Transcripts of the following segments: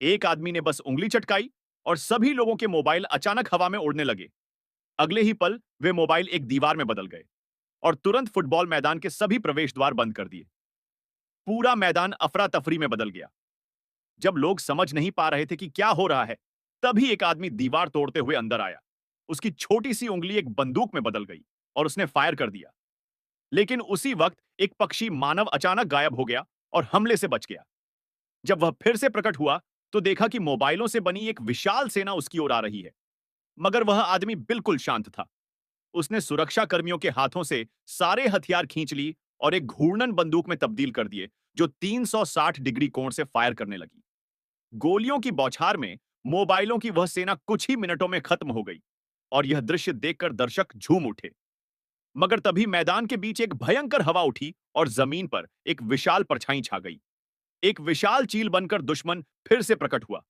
एक आदमी ने बस उंगली चटकाई और सभी लोगों के मोबाइल अचानक हवा में उड़ने लगे। अगले ही पल वे मोबाइल एक दीवार में बदल गए और तुरंत फुटबॉल मैदान के सभी प्रवेश द्वार बंद कर दिए। पूरा मैदान अफरा तफरी में बदल गया। जब लोग समझ नहीं पा रहे थे कि क्या हो रहा है, तभी एक आदमी दीवार तोड़ते हुए अंदर आया। उसकी छोटी सी उंगली एक बंदूक में बदल गई और उसने फायर कर दिया। लेकिन उसी वक्त एक पक्षी मानव अचानक गायब हो गया और हमले से बच गया। जब वह फिर से प्रकट हुआ, तो देखा कि मोबाइलों से बनी एक विशाल सेना उसकी ओर आ रही है। मगर वह आदमी बिल्कुल शांत था। उसने सुरक्षा कर्मियों के हाथों से सारे हथियार खींच ली और एक घूर्णन बंदूक में तब्दील कर दिए, जो 360 डिग्री कोण से फायर करने लगी। गोलियों की बौछार में मोबाइलों की वह सेना कुछ ही मिनटों में खत्म हो गई और यह दृश्य देखकर दर्शक झूम उठे। मगर तभी मैदान के बीच एक भयंकर हवा उठी और जमीन पर एक विशाल परछाई छा गई। एक विशाल चील बनकर दुश्मन फिर से प्रकट हुआ।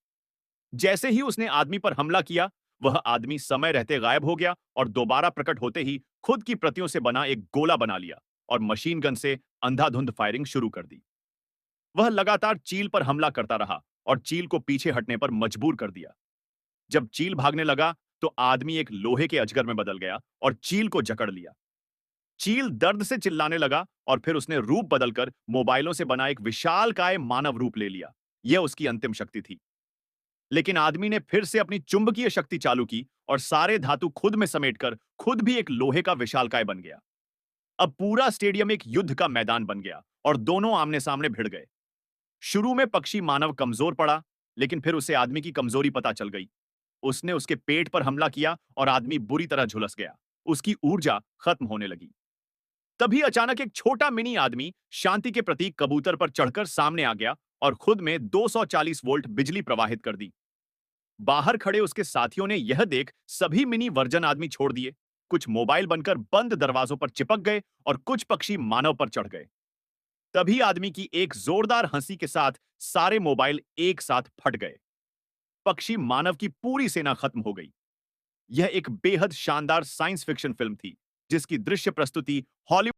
जैसे ही उसने आदमी पर हमला किया, वह आदमी समय रहते गायब हो गया और दोबारा प्रकट होते ही खुद की प्रतियों से बना एक गोला बना लिया और मशीन गन से अंधाधुंध फायरिंग शुरू कर दी। वह लगातार चील पर हमला करता रहा और चील को पीछे हटने पर मजबूर कर दिया। जब चील भागने लगा, तो आदमी एक लोहे के अजगर में बदल गया और चील को जकड़ लिया। चील दर्द से चिल्लाने लगा और फिर उसने रूप बदलकर मोबाइलों से बना एक विशालकाय मानव रूप ले लिया। यह उसकी अंतिम शक्ति थी। लेकिन आदमी ने फिर से अपनी चुंबकीय शक्ति चालू की और सारे धातु खुद में समेटकर खुद भी एक लोहे का विशालकाय बन गया। अब पूरा स्टेडियम एक युद्ध का मैदान बन गया और दोनों आमने सामने भिड़ गए। शुरू में पक्षी मानव कमजोर पड़ा, लेकिन फिर उसे आदमी की कमजोरी पता चल गई। उसने उसके पेट पर हमला किया और आदमी बुरी तरह झुलस गया। उसकी ऊर्जा खत्म होने लगी। तभी अचानक एक छोटा मिनी आदमी शांति के प्रतीक कबूतर पर चढ़कर सामने आ गया और खुद में 240 वोल्ट बिजली प्रवाहित कर दी। बाहर खड़े उसके साथियों ने यह देख सभी मिनी वर्जन आदमी छोड़ दिए। कुछ मोबाइल बनकर बंद दरवाजों पर चिपक गए और कुछ पक्षी मानव पर चढ़ गए। तभी आदमी की एक जोरदार हंसी के साथ सारे मोबाइल एक साथ फट गए। पक्षी मानव की पूरी सेना खत्म हो गई। यह एक बेहद शानदार साइंस फिक्शन फिल्म थी, जिसकी दृश्य प्रस्तुति हॉलीवुड